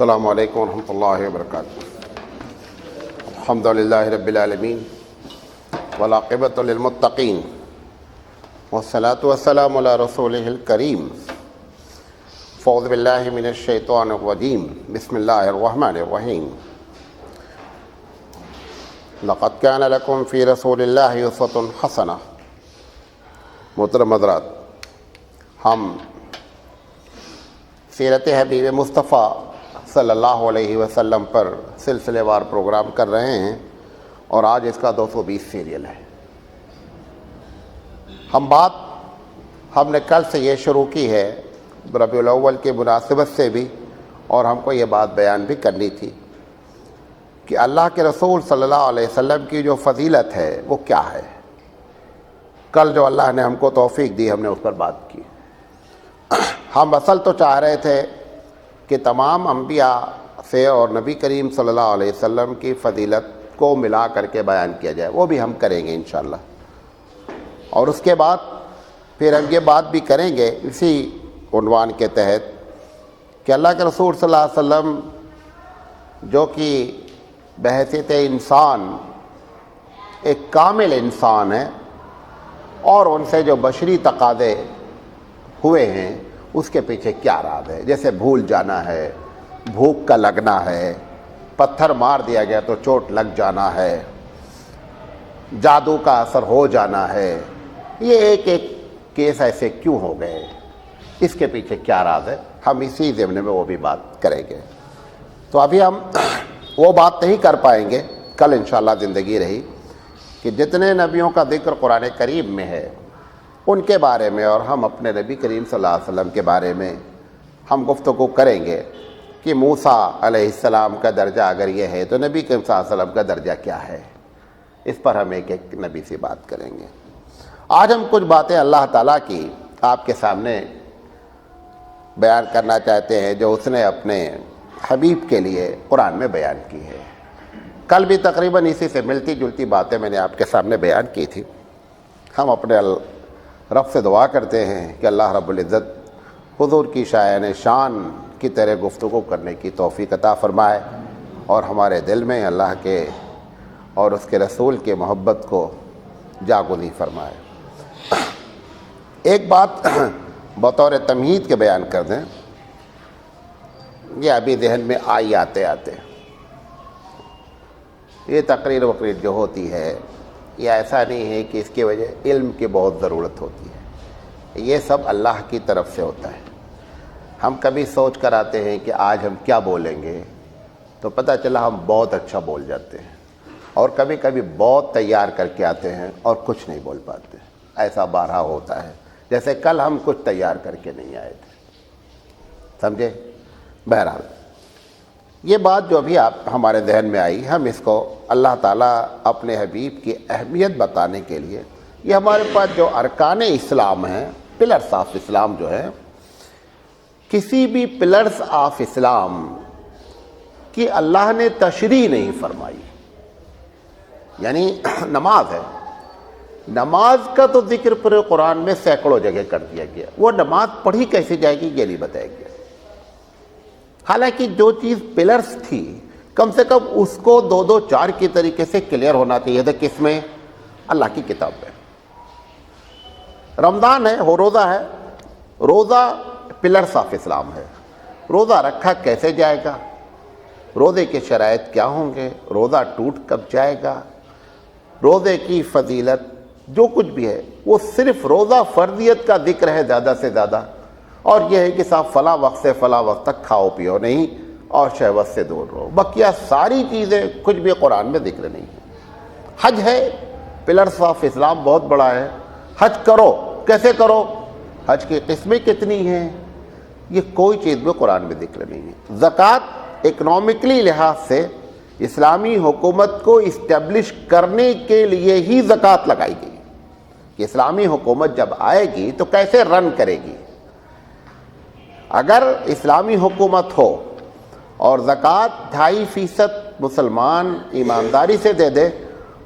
السلام علیکم ورحمۃ اللہ وبرکاتہ۔ الحمد للہ رب العالمین والعاقبۃ للمتقین والصلاۃ والسلام علی رسولہ الکریم۔ اعوذ باللہ من الشیطان الرجیم، بسم اللہ الرحمن الرحیم۔ لقد کان لکم فی رسول اللہ اسوۃ حسنہ۔ محترم حضرات، ہم سیرت حبیب مصطفیٰ صلی اللہ علیہ وسلم پر سلسلے وار پروگرام کر رہے ہیں اور آج اس کا 220 سیریل ہے۔ ہم نے کل سے یہ شروع کی ہے ربیع الاول کی مناسبت سے بھی، اور ہم کو یہ بات بیان بھی کرنی تھی کہ اللہ کے رسول صلی اللہ علیہ وسلم کی جو فضیلت ہے وہ کیا ہے۔ کل جو اللہ نے ہم کو توفیق دی، ہم نے اس پر بات کی۔ ہم اصل تو چاہ رہے تھے کہ تمام انبیاء سے اور نبی کریم صلی اللہ علیہ وسلم کی فضیلت کو ملا کر کے بیان کیا جائے، وہ بھی ہم کریں گے انشاءاللہ۔ اور اس کے بعد پھر ہم یہ بات بھی کریں گے اسی عنوان کے تحت کہ اللہ کے رسول صلی اللہ علیہ وسلم جو کہ بحیثیت انسان ایک کامل انسان ہے، اور ان سے جو بشری تقاضے ہوئے ہیں اس کے پیچھے کیا راز ہے۔ جیسے بھول جانا ہے، بھوک کا لگنا ہے، پتھر مار دیا گیا تو چوٹ لگ جانا ہے، جادو کا اثر ہو جانا ہے، یہ ایک ایک کیس ایسے کیوں ہو گئے، اس کے پیچھے کیا راز ہے، ہم اسی ضمن میں وہ بھی بات کریں گے۔ تو ابھی ہم وہ بات نہیں کر پائیں گے، کل انشاءاللہ زندگی رہی کہ جتنے نبیوں کا ذکر قرآن کریم میں ہے ان کے بارے میں، اور ہم اپنے نبی کریم صلی اللہ علیہ وسلم کے بارے میں ہم گفتگو کریں گے کہ موسیٰ علیہ السلام کا درجہ اگر یہ ہے تو نبی کریم صلی اللہ علیہ وسلم کا درجہ کیا ہے، اس پر ہم ایک ایک نبی سے بات کریں گے۔ آج ہم کچھ باتیں اللہ تعالیٰ کی آپ کے سامنے بیان کرنا چاہتے ہیں جو اس نے اپنے حبیب کے لیے قرآن میں بیان کی ہے۔ کل بھی تقریباً اسی سے ملتی جلتی باتیں میں نے آپ کے سامنے بیان کی تھی۔ ہم اپنے رب سے دعا کرتے ہیں کہ اللہ رب العزت حضور کی شایان شان کی طرح گفتگو کرنے کی توفیق عطا فرمائے، اور ہمارے دل میں اللہ کے اور اس کے رسول کے محبت کو جاگزی فرمائے۔ ایک بات بطور تمہید کے بیان کر دیں، یہ ابھی ذہن میں آئی آتے یہ تقریر وقریر جو ہوتی ہے، یہ ایسا نہیں ہے کہ اس کی وجہ علم کی بہت ضرورت ہوتی ہے، یہ سب اللہ کی طرف سے ہوتا ہے۔ ہم کبھی سوچ کر آتے ہیں کہ آج ہم کیا بولیں گے، تو پتہ چلا ہم بہت اچھا بول جاتے ہیں، اور کبھی کبھی بہت تیار کر کے آتے ہیں اور کچھ نہیں بول پاتے۔ ایسا بارہا ہوتا ہے، جیسے کل ہم کچھ تیار کر کے نہیں آئے تھے، سمجھے۔ بہرحال یہ بات جو ابھی آپ ہمارے ذہن میں آئی، ہم اس کو اللہ تعالیٰ اپنے حبیب کی اہمیت بتانے کے لیے، یہ ہمارے پاس جو ارکان اسلام ہیں، پلرس آف اسلام جو ہے، کسی بھی پلرس آف اسلام کی اللہ نے تشریح نہیں فرمائی۔ یعنی نماز ہے، نماز کا تو ذکر پورے قرآن میں سینکڑوں جگہ کر دیا گیا، وہ نماز پڑھی کیسے جائے گی یہ نہیں بتایا گیا۔ حالانکہ جو چیز پلرز تھی کم سے کم اس کو دو دو چار کی طریقے سے کلیئر ہونا چاہیے تھا۔ کس میں؟ اللہ کی کتاب میں۔ رمضان ہے، ہو روزہ ہے، روزہ پلرز آف اسلام ہے، روزہ رکھا کیسے جائے گا، روزے کے شرائط کیا ہوں گے، روزہ ٹوٹ کب جائے گا، روزے کی فضیلت جو کچھ بھی ہے وہ صرف روزہ فرضیت کا ذکر ہے زیادہ سے زیادہ، اور یہ ہے کہ صاحب فلاں وقت سے فلاں وقت تک کھاؤ پیو نہیں اور شہوت سے دور رہو، بقیہ ساری چیزیں کچھ بھی قرآن میں ذکر نہیں ہے۔ حج ہے، پلرس آف اسلام بہت بڑا ہے، حج کرو، کیسے کرو، حج کی قسمیں کتنی ہیں، یہ کوئی چیز بھی قرآن میں ذکر نہیں ہے۔ زکوٰۃ اکنامکلی لحاظ سے اسلامی حکومت کو اسٹیبلش کرنے کے لیے ہی زکوٰۃ لگائی گئی کہ اسلامی حکومت جب آئے گی تو کیسے رن کرے گی۔ اگر اسلامی حکومت ہو اور زکوٰۃ 2.5% مسلمان ایمانداری سے دے دے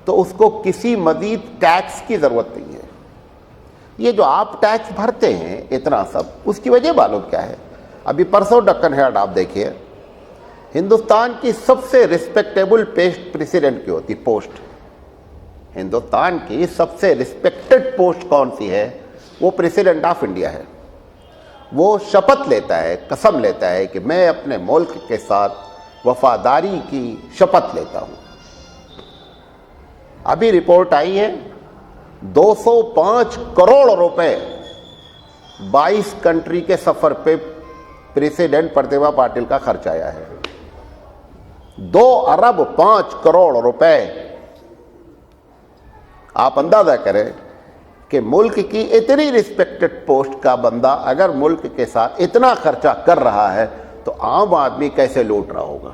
تو اس کو کسی مزید ٹیکس کی ضرورت نہیں ہے۔ یہ جو آپ ٹیکس بھرتے ہیں اتنا سب، اس کی وجہ معلوم کیا ہے؟ ابھی پرسوں ڈکن ہیرالڈ آپ دیکھیے، ہندوستان کی سب سے ریسپیکٹیبل پریسیڈنٹ کی ہوتی پوسٹ، ہندوستان کی سب سے ریسپیکٹڈ پوسٹ کون سی ہے؟ وہ پریسیڈنٹ آف انڈیا ہے۔ وہ شپت لیتا ہے، قسم لیتا ہے کہ میں اپنے ملک کے ساتھ وفاداری کی شپت لیتا ہوں۔ ابھی رپورٹ آئی ہے 205 کروڑ روپے 22 کنٹری کے سفر پہ پریسیڈنٹ پرتیبھا پاٹل کا خرچ آیا ہے۔ 2 ارب 5 کروڑ روپے۔ آپ اندازہ کریں کہ ملک کی اتنی ریسپیکٹڈ پوسٹ کا بندہ اگر ملک کے ساتھ اتنا خرچہ کر رہا ہے تو عام آدمی کیسے لوٹ رہا ہوگا؟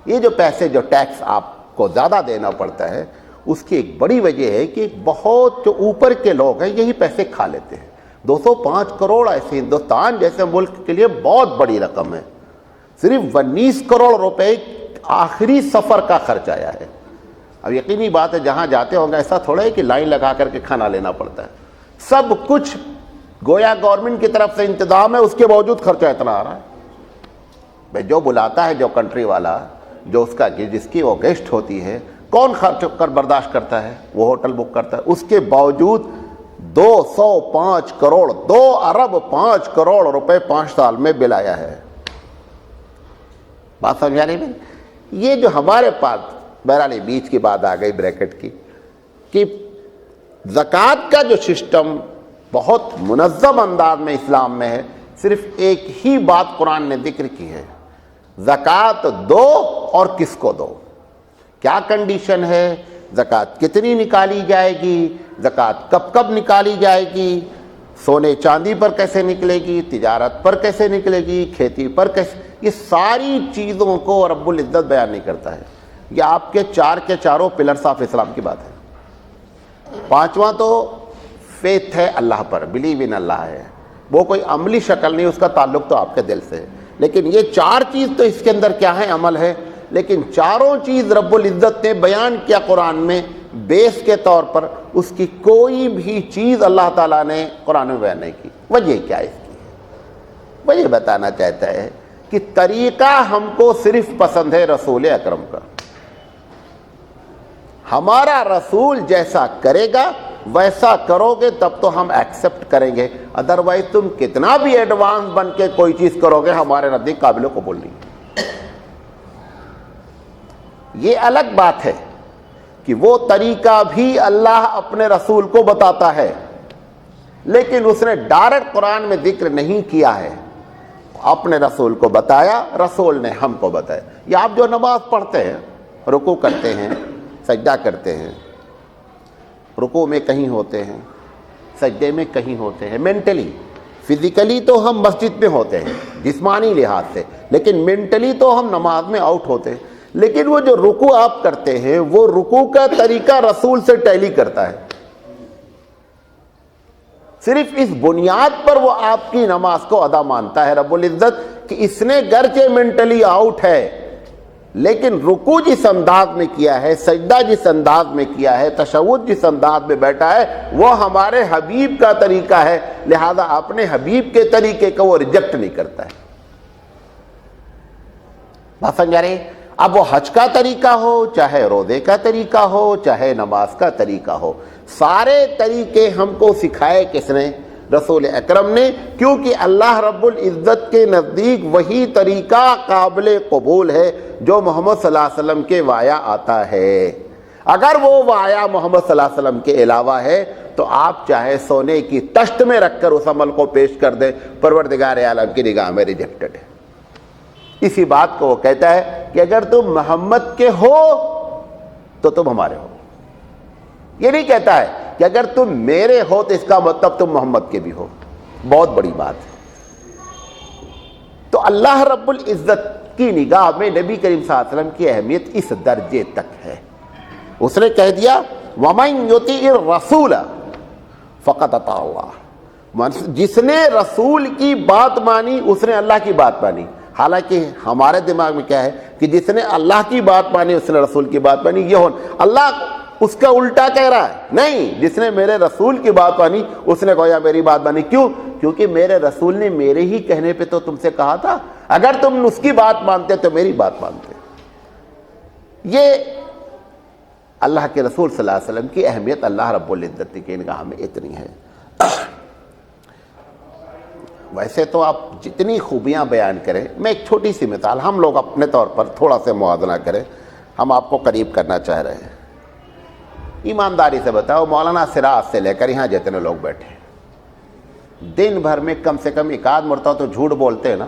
یہ جو پیسے، جو ٹیکس آپ کو زیادہ دینا پڑتا ہے، اس کی ایک بڑی وجہ ہے کہ بہت جو اوپر کے لوگ ہیں یہی پیسے کھا لیتے ہیں۔ 205 کروڑ ایسے ہندوستان جیسے ملک کے لیے بہت بڑی رقم ہے۔ صرف 19 کروڑ روپے آخری سفر کا خرچ آیا ہے۔ اب یقینی بات ہے جہاں جاتے ہوں گے ایسا تھوڑا ہے کہ لائن لگا کر کے کھانا لینا پڑتا ہے، سب کچھ گویا گورنمنٹ کی طرف سے انتظام ہے، اس کے باوجود خرچہ اتنا آ رہا ہے۔ بھائی جو بلاتا ہے، جو کنٹری والا، جو اس کا جس کی وہ گیسٹ ہوتی ہے، کون خرچ کر برداشت کرتا ہے؟ وہ ہوٹل بک کرتا ہے، اس کے باوجود 205 کروڑ 2 ارب 5 کروڑ روپے 5 سال میں بل آیا ہے۔ بات سمجھا نہیں بھائی؟ یہ جو ہمارے پاس بہرحال بیچ کی بات آ گئی بریکٹ کی کہ زکوٰۃ کا جو سسٹم بہت منظم انداز میں اسلام میں ہے، صرف ایک ہی بات قرآن نے ذکر کی ہے، زکوٰۃ دو اور کس کو دو، کیا کنڈیشن ہے، زکوٰۃ کتنی نکالی جائے گی، زکوٰۃ کب کب نکالی جائے گی، سونے چاندی پر کیسے نکلے گی، تجارت پر کیسے نکلے گی، کھیتی پر کیسے، یہ ساری چیزوں کو رب العزت بیان نہیں کرتا ہے۔ یہ آپ کے چاروں پلرز آف اسلام کی بات ہے۔ 5واں تو فیتھ ہے، اللہ پر، بلیو ان اللہ ہے، وہ کوئی عملی شکل نہیں، اس کا تعلق تو آپ کے دل سے ہے، لیکن یہ 4 چیز تو اس کے اندر کیا ہے، عمل ہے۔ لیکن چاروں چیز رب العزت نے بیان کیا قرآن میں بیس کے طور پر، اس کی کوئی بھی چیز اللہ تعالیٰ نے قرآن میں بیان نہیں کی۔ وجہ کیا ہے اس کی؟ وجہ بتانا چاہتا ہے کہ طریقہ ہم کو صرف پسند ہے رسول اکرم کا، ہمارا رسول جیسا کرے گا ویسا کرو گے تب تو ہم ایکسپٹ کریں گے، ادروائز تم کتنا بھی ایڈوانس بن کے کوئی چیز کرو گے ہمارے نزدیک قابل قبول نہیں۔ یہ الگ بات ہے کہ وہ طریقہ بھی اللہ اپنے رسول کو بتاتا ہے، لیکن اس نے ڈائریکٹ قرآن میں ذکر نہیں کیا ہے، اپنے رسول کو بتایا، رسول نے ہم کو بتایا۔ یا آپ جو نماز پڑھتے ہیں، رکوع کرتے ہیں، سجدہ کرتے ہیں، رکوع میں کہیں ہوتے ہیں، سجدے میں کہیں ہوتے ہیں، مینٹلی فزیکلی تو ہم مسجد میں ہوتے ہیں جسمانی لحاظ سے، لیکن مینٹلی تو ہم نماز میں آؤٹ ہوتے ہیں۔ لیکن وہ جو رکوع آپ کرتے ہیں وہ رکوع کا طریقہ رسول سے ٹیلی کرتا ہے، صرف اس بنیاد پر وہ آپ کی نماز کو ادا مانتا ہے رب العزت کہ اس نے گرچہ مینٹلی آؤٹ ہے لیکن رکوع جس انداز میں کیا ہے، سجدہ جس انداز میں کیا ہے، تشہد جس انداز میں بیٹھا ہے، وہ ہمارے حبیب کا طریقہ ہے، لہذا اپنے حبیب کے طریقے کو وہ ریجیکٹ نہیں کرتا ہے۔ بات سمجھا رہے؟ اب وہ حج کا طریقہ ہو، چاہے روزے کا طریقہ ہو، چاہے نماز کا طریقہ ہو، سارے طریقے ہم کو سکھائے کس نے؟ رسول اکرم نے، کیونکہ اللہ رب العزت کے نزدیک وہی طریقہ قابل قبول ہے جو محمد صلی اللہ علیہ وسلم کے وایا آتا ہے۔ اگر وہ وایا محمد صلی اللہ علیہ وسلم کے علاوہ ہے تو آپ چاہے سونے کی تشت میں رکھ کر اس عمل کو پیش کر دیں، پروردگار عالم کی نگاہ میں ریجیکٹڈ ہے۔ اسی بات کو وہ کہتا ہے کہ اگر تم محمد کے ہو تو تم ہمارے ہو، یہ نہیں کہتا ہے کہ اگر تم میرے ہو تو اس کا مطلب تم محمد کے بھی ہو۔ بہت بڑی بات ہے۔ تو اللہ رب العزت کی نگاہ میں نبی کریم صلی اللہ علیہ وسلم کی اہمیت اس درجے تک ہے، اس نے کہہ دیا وَمَن يُطِعِ الرَّسُولَ فَقَدْ أَطَاعَ اللَّهَ، جس نے رسول کی بات مانی اس نے اللہ کی بات مانی۔ حالانکہ ہمارے دماغ میں کیا ہے کہ جس نے اللہ کی بات مانی اس نے رسول کی بات مانی، یہ اللہ اس کا الٹا کہہ رہا ہے، نہیں، جس نے میرے رسول کی بات مانی اس نے گویا میری بات مانی۔ کیوں؟ کیونکہ میرے رسول نے میرے ہی کہنے پہ تو تم سے کہا تھا، اگر تم اس کی بات مانتے تو میری بات مانتے. یہ اللہ کے رسول صلی اللہ علیہ وسلم کی اہمیت اللہ رب العزت کی نگاہ میں اتنی ہے. ویسے تو آپ جتنی خوبیاں بیان کریں، میں ایک چھوٹی سی مثال، ہم لوگ اپنے طور پر تھوڑا سا موازنہ کریں، ہم آپ کو قریب کرنا چاہ رہے ہیں. ایمانداری سے بتاؤ، مولانا سراج سے لے کر یہاں جتنے لوگ بیٹھے ہیں، دن بھر میں کم سے کم ایک آدھ مرتبہ تو جھوٹ بولتے ہیں نا؟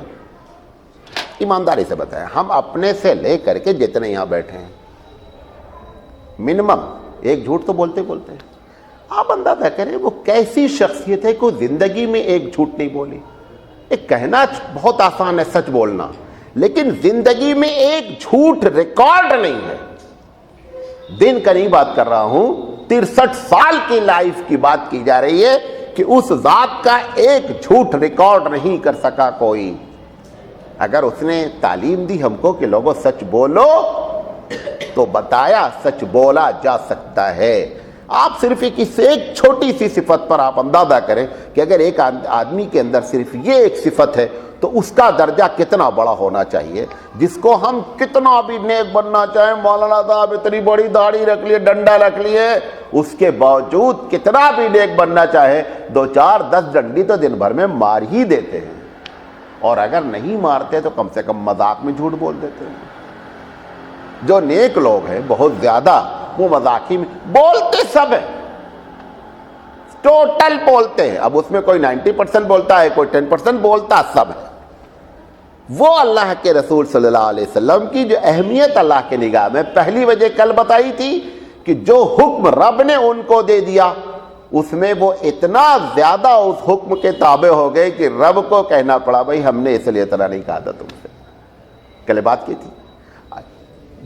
ایمانداری سے بتائیں، ہم اپنے سے لے کر کے جتنے یہاں بیٹھے ہیں منیمم ایک جھوٹ تو بولتے ہیں. آپ اندازہ کریں وہ کیسی شخصیت ہے کہ زندگی میں ایک جھوٹ نہیں بولی. ایک کہنا بہت آسان ہے سچ بولنا، لیکن زندگی میں ایک جھوٹ ریکارڈ نہیں ہے. دن کا نہیں بات کر رہا ہوں، 63 سال کی لائف کی بات کی جا رہی ہے کہ اس ذات کا ایک جھوٹ ریکارڈ نہیں کر سکا کوئی. اگر اس نے تعلیم دی ہم کو کہ لوگوں سچ بولو، تو بتایا سچ بولا جا سکتا ہے. آپ صرف ایک چھوٹی سی صفت پر آپ اندازہ کریں کہ اگر ایک آدمی کے اندر صرف یہ ایک صفت ہے تو اس کا درجہ کتنا بڑا ہونا چاہیے. جس کو ہم کتنا بھی نیک بننا چاہیں، مولانا صاحب اتنی بڑی داڑھی رکھ لیے، ڈنڈا رکھ لیے، اس کے باوجود کتنا بھی نیک بننا چاہے 2 4 10 ڈنڈی تو دن بھر میں مار ہی دیتے ہیں. اور اگر نہیں مارتے تو کم سے کم مذاق میں جھوٹ بول دیتے ہیں. جو نیک لوگ ہیں بہت زیادہ وہ مذاقی میں بولتے سب ہیں، ٹوٹل بولتے ہیں. اب اس میں کوئی 90% بولتا ہے، کوئی 10% بولتا، سب ہے. وہ اللہ کے رسول صلی اللہ علیہ وسلم کی جو اہمیت اللہ کے نگاہ میں پہلی وجہ کل بتائی تھی کہ جو حکم رب نے ان کو دے دیا اس میں وہ اتنا زیادہ اس حکم کے تابع ہو گئے کہ رب کو کہنا پڑا بھائی ہم نے اس لیے اتنا نہیں کہا تھا تم سے. کل بات کی تھی.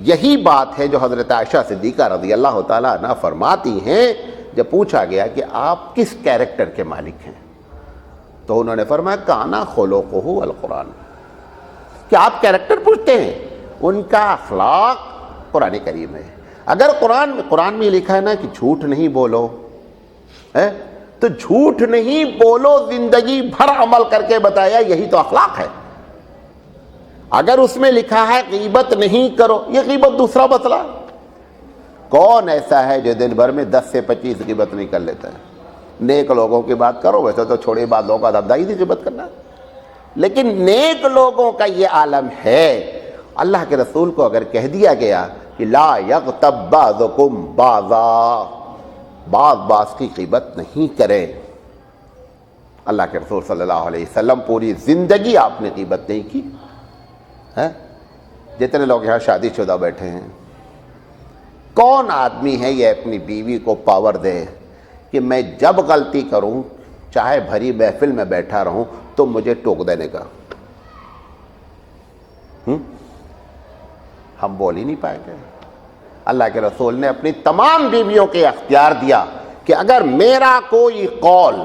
یہی بات ہے جو حضرت عائشہ صدیقہ رضی اللہ تعالیٰ عنہ فرماتی ہیں جب پوچھا گیا کہ آپ کس کیریکٹر کے مالک ہیں تو انہوں نے فرمایا کانا خلقہ القرآن. کیا آپ کیریکٹر پوچھتے ہیں؟ ان کا اخلاق قرآن کریم ہے. اگر قرآن میں لکھا ہے نا کہ جھوٹ نہیں بولو، تو جھوٹ نہیں بولو زندگی بھر عمل کر کے بتایا، یہی تو اخلاق ہے. اگر اس میں لکھا ہے غیبت نہیں کرو، یہ غیبت دوسرا مسئلہ. کون ایسا ہے جو دن بھر میں 10 سے 25 غیبت نہیں کر لیتا ہے؟ نیک لوگوں کی بات کرو، ویسے تو چھوڑی بات لوگوں کا دھندا ہی تھی غیبت کرنا، لیکن نیک لوگوں کا یہ عالم ہے. اللہ کے رسول کو اگر کہہ دیا گیا کہ لا یغتب بعضکم بعضا، بعض کی غیبت نہیں کرے. اللہ کے رسول صلی اللہ علیہ وسلم پوری زندگی آپ نے غیبت نہیں کی. جتنے لوگ یہاں شادی شدہ بیٹھے ہیں، کون آدمی ہے یہ اپنی بیوی کو پاور دے کہ میں جب غلطی کروں چاہے بھری محفل میں بیٹھا رہوں تو مجھے ٹوک دینے کا؟ ہم بول ہی نہیں پائے گے. اللہ کے رسول نے اپنی تمام بیویوں کے اختیار دیا کہ اگر میرا کوئی قول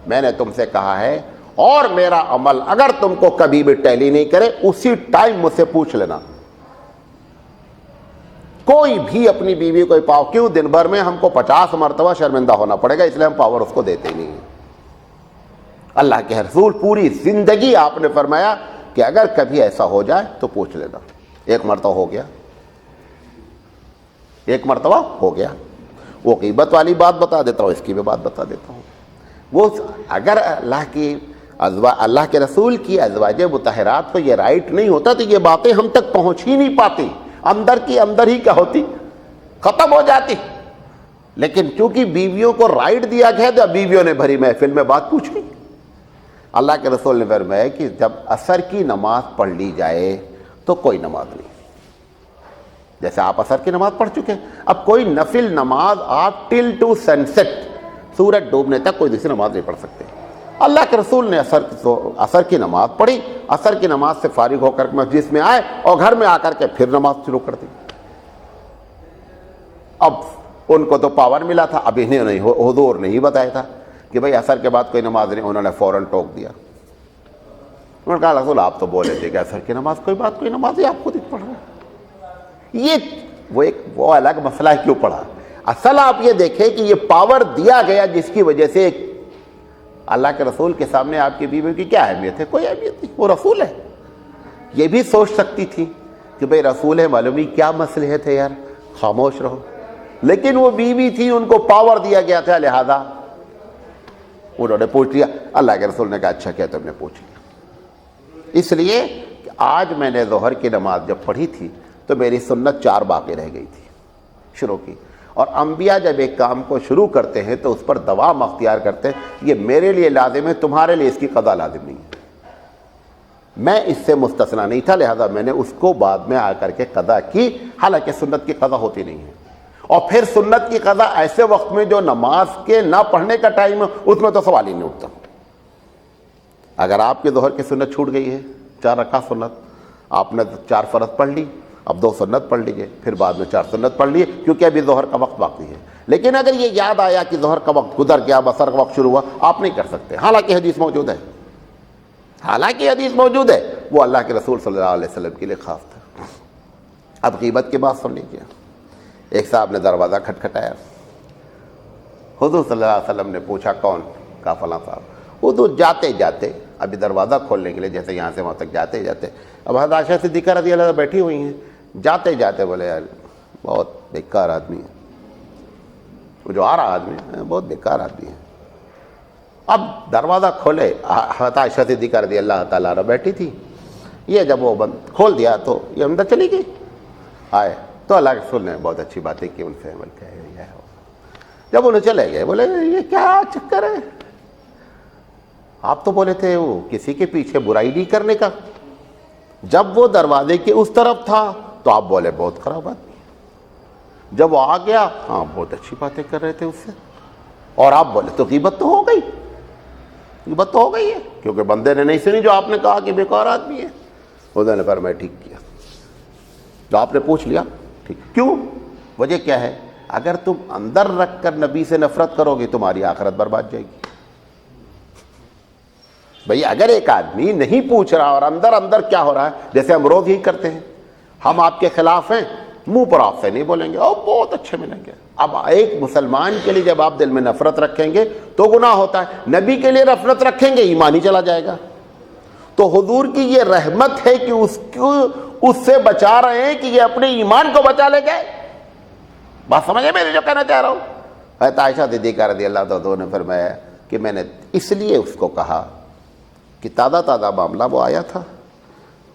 میں نے تم سے کہا ہے اور میرا عمل اگر تم کو کبھی بھی ٹیلی نہیں کرے، اسی ٹائم مجھ سے پوچھ لینا. کوئی بھی اپنی بیوی کو پاؤ، کیوں دن بھر میں ہم کو 50 مرتبہ شرمندہ ہونا پڑے گا، اس لیے ہم پاور اس کو دیتے ہی نہیں ہیں. اللہ کے رسول پوری زندگی آپ نے فرمایا کہ اگر کبھی ایسا ہو جائے تو پوچھ لینا. ایک مرتبہ ہو گیا، ایک مرتبہ ہو گیا. وہ غیبت والی بات بتا دیتا ہوں، اس کی بھی بات بتا دیتا ہوں. وہ اگر اللہ کے رسول کی ازواج مطہرات کو یہ رائٹ نہیں ہوتا تو یہ باتیں ہم تک پہنچ ہی نہیں پاتی، اندر کی اندر ہی کیا ہوتی، ختم ہو جاتی. لیکن چونکہ بیویوں کو رائٹ دیا گیا تو بیویوں نے بھری محفل میں بات پوچھی. اللہ کے رسول نے فرمایا کہ جب عصر کی نماز پڑھ لی جائے تو کوئی نماز نہیں. جیسے آپ عصر کی نماز پڑھ چکے، اب کوئی نفل نماز آپ ٹل ٹو سن سیٹ، سورج ڈوبنے تک کوئی دوسری نماز نہیں پڑھ سکتے. اللہ کے رسول نے عصر کی نماز پڑھی، عصر کی نماز سے فارغ ہو کر مسجد میں آئے اور گھر میں آ کر کے پھر نماز شروع کر دی. اب ان کو تو پاور ملا تھا، اب انہیں نہیں، حضور نہیں بتایا تھا کہ بھئی عصر کے بعد کوئی نماز نہیں. انہوں نے فوراً ٹوک دیا. انہوں نے کہا رسول آپ تو بولے تھے کہ عصر کی نماز کوئی نماز ہی آپ کو پڑھ رہا ہے. یہ وہ الگ مسئلہ ہے کیوں پڑھا. اصل آپ یہ دیکھیں کہ یہ پاور دیا گیا جس کی وجہ سے اللہ کے رسول کے سامنے آپ کی بیوی کی کیا اہمیت ہے؟ کوئی اہمیت نہیں، وہ رسول ہے. یہ بھی سوچ سکتی تھی کہ بھئی رسول ہے، معلوم ہی کیا مصلحت ہے یار، خاموش رہو، لیکن وہ بیوی تھی، ان کو پاور دیا گیا تھا، لہذا انہوں نے پوچھ لیا۔ اللہ کے رسول نے کہا اچھا کیا تم نے پوچھ لیا، اس لیے کہ آج میں نے ظہر کی نماز جب پڑھی تھی تو میری سنت 4 باقی رہ گئی تھی، شروع کی۔ اور انبیاء جب ایک کام کو شروع کرتے ہیں تو اس پر دوام اختیار کرتے ہیں، یہ میرے لیے لازم ہے، تمہارے لیے اس کی قضا لازم نہیں ہے۔ میں اس سے مستثنا نہیں تھا، لہذا میں نے اس کو بعد میں آ کر کے قضا کی، حالانکہ سنت کی قضا ہوتی نہیں ہے۔ اور پھر سنت کی قضا ایسے وقت میں جو نماز کے نہ پڑھنے کا ٹائم ہے، اس میں تو سوال ہی نہیں اٹھتا۔ اگر آپ کے ظہر کی سنت چھوٹ گئی ہے، 4 رکعت سنت، آپ نے 4 فرض پڑھ لی، اب 2 سنت پڑھ لیجئے، پھر بعد میں 4 سنت پڑھ لیے، کیونکہ ابھی ظہر کا وقت باقی ہے۔ لیکن اگر یہ یاد آیا کہ ظہر کا وقت گزر گیا، بسر کا وقت شروع ہوا، آپ نہیں کر سکتے، حالانکہ حدیث موجود ہے، حالانکہ حدیث موجود ہے، وہ اللہ کے رسول صلی اللہ علیہ وسلم کے لیے خاص تھا۔ اب غیبت کی بات سن لیجیے۔ ایک صاحب نے دروازہ کھٹکھٹایا، حضور صلی اللہ علیہ وسلم نے پوچھا کون؟ کہا فلاں صاحب۔ حضور جاتے جاتے ابھی دروازہ کھولنے کے لیے، جیسے یہاں سے وہاں تک جاتے جاتے، اب حضرت عائشہ صدیقہ رضی اللہ عنہا بیٹھی ہوئی ہیں، جاتے جاتے بولے یار بہت بیکار آدمی ہے، وہ جو آ رہا آدمی ہے بہت بیکار آدمی ہے۔ اب دروازہ کھولے، حضرت عائشہ صدیقہ رضی اللہ تعالیٰ عنہا بیٹھی تھی، یہ جب وہ بند کھول دیا تو یہ اندر چلی گئی۔ آئے تو اللہ کے رسول نے بہت اچھی باتیں کی، ان سے عمل کیا ہے۔ جب انہیں چلے گئے، بولے یہ کیا چکر ہے، آپ تو بولے تھے وہ کسی کے پیچھے برائی نہیں کرنے کا، جب وہ دروازے کے اس طرف تھا تو آپ بولے بہت خراب آدمی ہے، جب وہ آ گیا ہاں بہت اچھی باتیں کر رہے تھے اس سے، اور آپ بولے تو غیبت تو ہو گئی، غیبت تو ہو گئی ہے، کیونکہ بندے نے نہیں سنی جو آپ نے کہا کہ بیکار آدمی ہے۔ انہوں نے فرمایا ٹھیک کیا، جو آپ نے پوچھ لیا ٹھیک۔ کیوں؟ وجہ کیا ہے؟ اگر تم اندر رکھ کر نبی سے نفرت کرو گے تمہاری آخرت برباد جائے گی۔ بھئی اگر ایک آدمی نہیں پوچھ رہا اور اندر اندر کیا ہو رہا ہے، جیسے ہم روز ہی کرتے ہیں، ہم آپ کے خلاف ہیں، منہ پر آپ سے نہیں بولیں گے، اور بہت اچھے ملیں گے۔ اب ایک مسلمان کے لیے جب آپ دل میں نفرت رکھیں گے تو گناہ ہوتا ہے، نبی کے لیے نفرت رکھیں گے ایمان ہی چلا جائے گا۔ تو حضور کی یہ رحمت ہے کہ اس سے بچا رہے ہیں کہ یہ اپنے ایمان کو بچا لے گئے۔ بات سمجھے میرے جو کہنا چاہ رہا ہوں؟ حضرت عائشہ صدیقہ رضی اللہ عنہا نے فرمایا کہ میں نے اس لیے اس کو کہا کہ تازہ معاملہ وہ آیا تھا،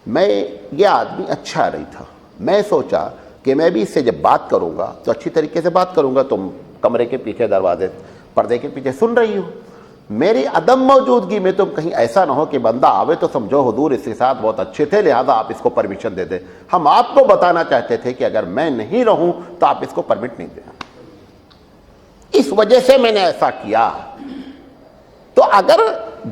میں یہ آدمی اچھا نہیں تھا، میں سوچا کہ میں بھی اس سے جب بات کروں گا تو اچھی طریقے سے بات کروں گا، تم کمرے کے پیچھے دروازے پردے کے پیچھے سن رہی ہو، میری عدم موجودگی میں تم کہیں ایسا نہ ہو کہ بندہ آوے تو سمجھو حضور اس کے ساتھ بہت اچھے تھے لہذا آپ اس کو پرمیشن دے دیں۔ ہم آپ کو بتانا چاہتے تھے کہ اگر میں نہیں رہوں تو آپ اس کو پرمٹ نہیں دیں، اس وجہ سے میں نے ایسا کیا۔ تو اگر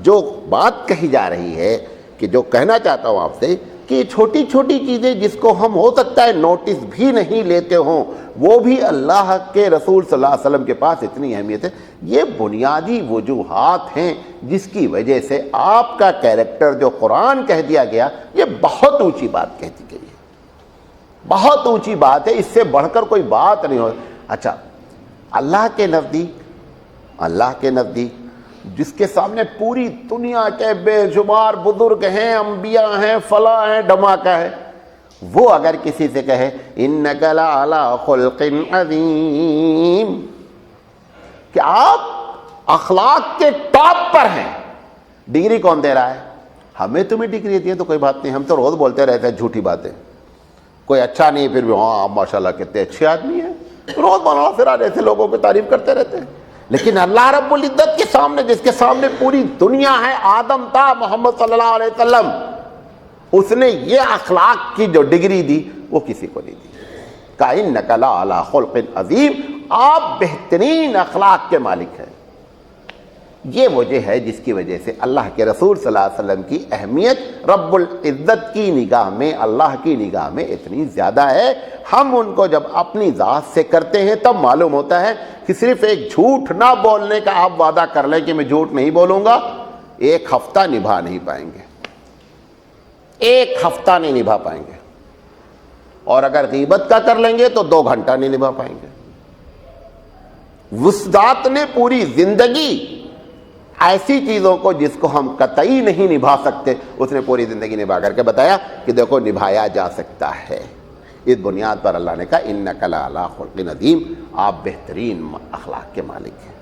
جو بات کہی جا رہی ہے کہ جو کہنا چاہتا ہوں آپ سے کہ چھوٹی چھوٹی چیزیں جس کو ہم ہو سکتا ہے نوٹس بھی نہیں لیتے ہوں، وہ بھی اللہ کے رسول صلی اللہ علیہ وسلم کے پاس اتنی اہمیت ہے۔ یہ بنیادی وجوہات ہیں جس کی وجہ سے آپ کا کیریکٹر جو قرآن کہہ دیا گیا، یہ بہت اونچی بات کہہ دی گئی ہے، بہت اونچی بات ہے، اس سے بڑھ کر کوئی بات نہیں ہو۔ اچھا، اللہ کے نزدیک جس کے سامنے پوری دنیا کے بے شمار بزرگ ہیں، انبیاء ہیں، فلاں ہیں، ڈھماکہ ہے، وہ اگر کسی سے کہے انک لعلی خلق عظیم، کہ آپ اخلاق کے ٹاپ پر ہیں، ڈگری کون دے رہا ہے؟ ہمیں تمہیں ڈگری دی ہے تو کوئی بات نہیں، ہم تو روز بولتے رہتے ہیں جھوٹی باتیں، کوئی اچھا نہیں پھر بھی ہاں ماشاءاللہ کتنے اچھے آدمی ہیں، روز مولانا پھر جیسے لوگوں کی تعریف کرتے رہتے ہیں۔ لیکن اللہ رب العزت کے سامنے، جس کے سامنے پوری دنیا ہے، آدم تا محمد صلی اللہ علیہ وسلم، اس نے یہ اخلاق کی جو ڈگری دی وہ کسی کو نہیں دی۔ کہا انک لعلی خلق عظیم، آپ بہترین اخلاق کے مالک ہیں۔ یہ وجہ ہے جس کی وجہ سے اللہ کے رسول صلی اللہ علیہ وسلم کی اہمیت رب العزت کی نگاہ میں، اللہ کی نگاہ میں اتنی زیادہ ہے۔ ہم ان کو جب اپنی ذات سے کرتے ہیں تب معلوم ہوتا ہے کہ صرف ایک جھوٹ نہ بولنے کا آپ وعدہ کر لیں کہ میں جھوٹ نہیں بولوں گا، 1 ہفتہ نبھا نہیں پائیں گے، 1 ہفتہ نہیں نبھا پائیں گے، اور اگر غیبت کا کر لیں گے تو 2 گھنٹہ نہیں نبھا پائیں گے۔ وسطات نے پوری زندگی ایسی چیزوں کو جس کو ہم قطعی نہیں نبھا سکتے، اس نے پوری زندگی نبھا کر کے بتایا کہ دیکھو نبھایا جا سکتا ہے۔ اس بنیاد پر اللہ نے کہا انک لعلی خلق عظیم، آپ بہترین اخلاق کے مالک ہیں۔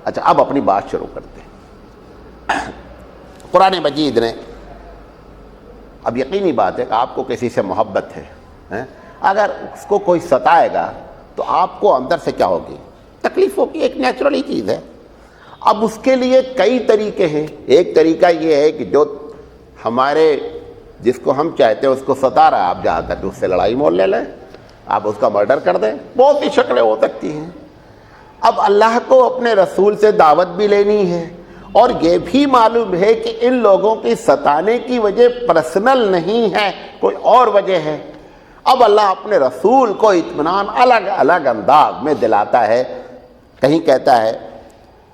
اچھا، اب اپنی بات شروع کرتے ہیں۔ قرآن مجید نے، اب یقینی بات ہے کہ آپ کو کسی سے محبت ہے، اگر اس کو کوئی ستائے گا تو آپ کو اندر سے کیا ہوگی؟ تکلیف ہوگی، ایک نیچرل ہی چیز ہے۔ اب اس کے لیے کئی طریقے ہیں۔ ایک طریقہ یہ ہے کہ جو ہمارے جس کو ہم چاہتے ہیں اس کو ستا رہا ہے، آپ جا کر اس سے لڑائی مول لے لیں، آپ اس کا مرڈر کر دیں، بہت سی شکلیں ہو سکتی ہیں۔ اب اللہ کو اپنے رسول سے دعوت بھی لینی ہے، اور یہ بھی معلوم ہے کہ ان لوگوں کی ستانے کی وجہ پرسنل نہیں ہے، کوئی اور وجہ ہے۔ اب اللہ اپنے رسول کو اطمینان الگ الگ انداز میں دلاتا ہے۔ کہیں کہتا ہے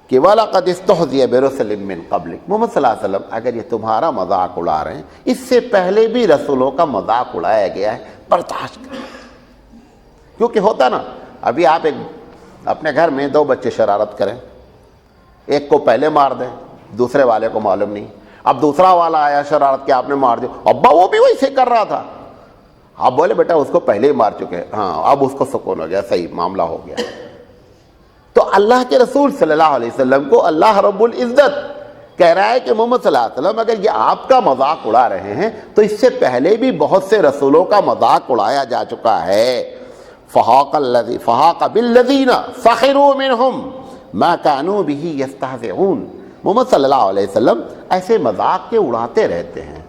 کہ وَلَقَدِ اسْتُهْزِئَ بِرُسُلٍ مِّن قَبْلِكَ، محمد صلی اللہ علیہ وسلم اگر یہ تمہارا مذاق اڑا رہے ہیں، اس سے پہلے بھی رسولوں کا مذاق اڑایا گیا ہے، برداشت کریں۔ کیونکہ ہوتا نا، ابھی آپ اپنے گھر میں دو بچے شرارت کریں، ایک کو پہلے مار دیں، دوسرے والے کو معلوم نہیں، اب دوسرا والا آیا شرارت کے، آپ نے مار دیا، ابا وہ بھی ویسے کر رہا تھا، آپ بولے بیٹا اس کو پہلے ہی مار چکے، ہاں اب اس کو سکون ہو گیا، صحیح معاملہ ہو گیا۔ تو اللہ کے رسول صلی اللہ علیہ وسلم کو اللہ رب العزت کہہ رہا ہے کہ محمد صلی اللہ علیہ وسلم اگر یہ آپ کا مذاق اڑا رہے ہیں تو اس سے پہلے بھی بہت سے رسولوں کا مذاق اڑایا جا چکا ہے۔ فحاق بالذین سخروا منہم ما كانوا به یستہزئون، محمد صلی اللہ علیہ وسلم ایسے مذاق کے اڑاتے رہتے ہیں،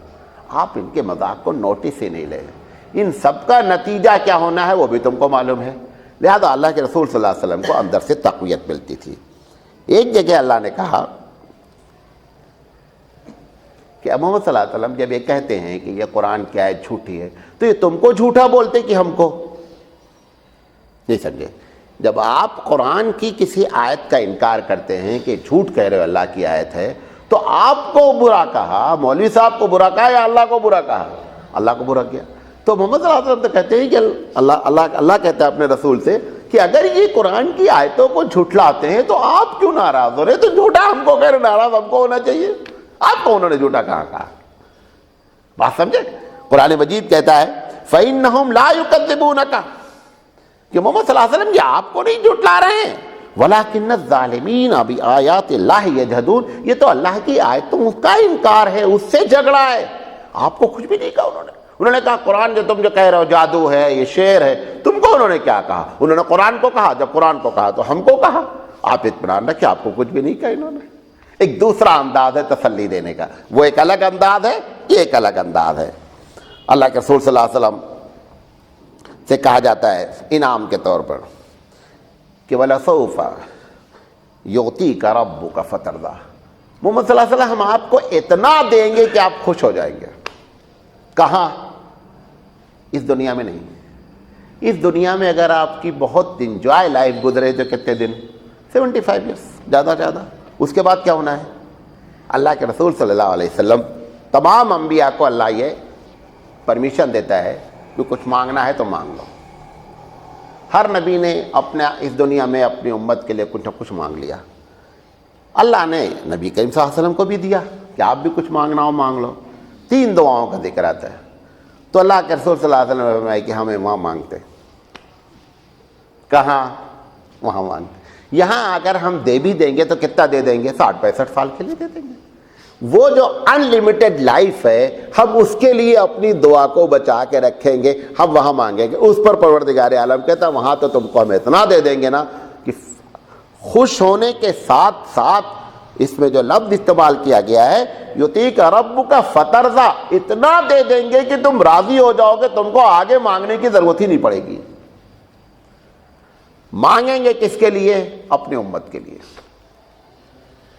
آپ ان کے مذاق کو نوٹس ہی نہیں لے، ان سب کا نتیجہ کیا ہونا ہے وہ بھی تم کو معلوم ہے۔ لہذا اللہ کے رسول صلی اللہ علیہ وسلم کو اندر سے تقویت ملتی تھی۔ ایک جگہ اللہ نے کہا کہ محمد صلی اللہ علیہ وسلم جب یہ کہتے ہیں کہ یہ قرآن کی آیت جھوٹی ہے تو یہ تم کو جھوٹا بولتے کہ ہم کو نہیں سمجھے۔ جب آپ قرآن کی کسی آیت کا انکار کرتے ہیں کہ جھوٹ کہہ رہے ہو اللہ کی آیت ہے، تو آپ کو برا کہا، مولوی صاحب کو برا کہا یا اللہ کو برا کہا؟ اللہ کو برا کیا۔ تو محمد صلی اللہ علیہ وسلم تو کہتے ہیں کہ اللہ کہتا ہے اپنے رسول سے کہ اگر یہ قرآن کی آیتوں کو جھٹلاتے ہیں تو آپ کیوں ناراض ہو رہے؟ تو جھوٹا ہم کو کہہ رہے، ناراض ہم کو ہونا چاہیے، آپ کو انہوں نے جھوٹا کہا؟ بات سمجھے؟ قرآن مجید کہتا ہے فَإِنَّهُمْ لَا يُكَذِّبُونَكَ کہ محمد صلی اللہ علیہ وسلم یہ آپ کو نہیں جھٹلا رہے ہیں، وَلَكِنَّ الظَّالِمِينَ بِآيَاتِ اللَّهِ يَجْحَدُونَ، یہ تو اللہ کی آیتوں کا انکار ہے، اس سے جھگڑا ہے۔ آپ کو کچھ بھی نہیں کہا انہوں نے کہا قرآن جو تم جو کہہ رہے ہو جادو ہے، یہ شعر ہے، تم کو انہوں نے کیا کہا؟ انہوں نے قرآن کو کہا، جب قرآن کو کہا تو ہم کو کہا۔ آپ اطمینان رکھیں، آپ کو کچھ بھی نہیں کہا انہوں نے۔ ایک دوسرا انداز ہے تسلی دینے کا، وہ ایک الگ انداز ہے، یہ ایک الگ انداز ہے۔ اللہ کے رسول صلی اللہ علیہ وسلم سے کہا جاتا ہے انعام کے طور پر کہ وَلَسَوْفَ يُعْطِيكَ رَبُّكَ فَتَرْضَىٰ، محمد صلی اللہ علیہ وسلم ہم آپ کو اتنا دیں گے کہ آپ خوش ہو جائیں گے۔ کہاں؟ اس دنیا میں نہیں۔ اس دنیا میں اگر آپ کی بہت انجوائے لائف گزرے تو کتنے دن؟ 75 ایئرس زیادہ زیادہ، اس کے بعد کیا ہونا ہے؟ اللہ کے رسول صلی اللہ علیہ وسلم تمام انبیاء کو اللہ یہ پرمیشن دیتا ہے کہ کچھ مانگنا ہے تو مانگ لو۔ ہر نبی نے اپنا اس دنیا میں اپنی امت کے لیے کچھ نہ کچھ مانگ لیا۔ اللہ نے نبی کریم صلی اللہ علیہ وسلم کو بھی دیا کہ آپ بھی کچھ مانگنا ہو مانگ لو۔ 3 دعاؤں کا ذکر آتا ہے، تو اللہ کے رسول صلی اللہ علیہ وسلم نے فرمایا کہ ہمیں وہاں مانگتے، کہاں؟ وہاں مانگتے۔ یہاں اگر ہم دے بھی دیں گے تو کتنا دے دیں گے؟ 60-65 سال کے لیے دے دیں گے۔ وہ جو ان لمیٹڈ لائف ہے، ہم اس کے لیے اپنی دعا کو بچا کے رکھیں گے، ہم وہاں مانگیں گے۔ اس پر پروردگار عالم کہتا ہے وہاں تو تم کو ہم اتنا دے دیں گے نا کہ خوش ہونے کے ساتھ ساتھ اس میں جو لفظ استعمال کیا گیا ہے یُعْطِيكَ رَبُّكَ فَتَرْضَىٰ، اتنا دے دیں گے کہ تم راضی ہو جاؤ گے، تم کو آگے مانگنے کی ضرورت ہی نہیں پڑے گی۔ مانگیں گے کس کے لیے؟ اپنی امت کے لیے۔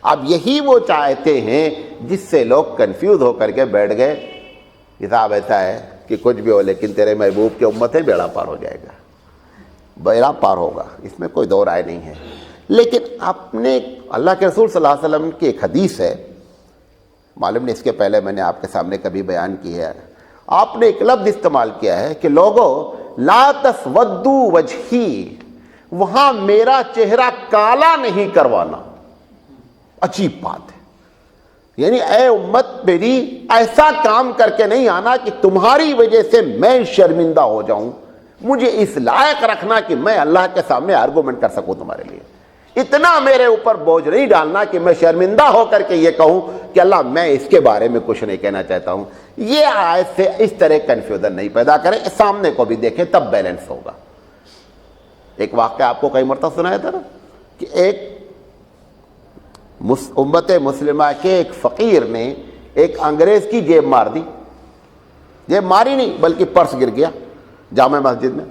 اب یہی وہ چاہتے ہیں جس سے لوگ کنفیوز ہو کر کے بیٹھ گئے، حساب ایسا ہے کہ کچھ بھی ہو لیکن تیرے محبوب کی امت ہے، بیڑا پار ہو جائے گا، بیڑا پار ہوگا، اس میں کوئی دو رائے نہیں ہے۔ لیکن اپنے اللہ کے رسول صلی اللہ علیہ وسلم کی ایک حدیث ہے، معلوم نہیں اس کے پہلے میں نے آپ کے سامنے کبھی بیان کی ہے، آپ نے ایک لفظ استعمال کیا ہے کہ لوگوں لا تسودوا وجہی، وہاں میرا چہرہ کالا نہیں کروانا۔ عجیب بات ہے. یعنی اے امت میری، ایسا کام کر کے نہیں آنا کہ تمہاری وجہ سے میں شرمندہ ہو جاؤں. مجھے اس لائق رکھنا کہ میں اللہ کے سامنے آرگومنٹ کر سکوں تمہارے لیے. اتنا میرے اوپر بوجھ نہیں ڈالنا کہ میں شرمندہ ہو کر کے یہ کہوں کہ اللہ میں اس کے بارے میں کچھ نہیں کہنا چاہتا ہوں. یہ آیت سے اس طرح کنفیوژن نہیں پیدا کریں، سامنے کو بھی دیکھیں تب بیلنس ہوگا. ایک واقعہ آپ کو کئی مرتبہ سنایا تھا نا کہ ایک امت مسلمہ کے ایک فقیر نے ایک انگریز کی جیب مار دی. جیب ماری نہیں بلکہ پرس گر گیا جامع مسجد میں.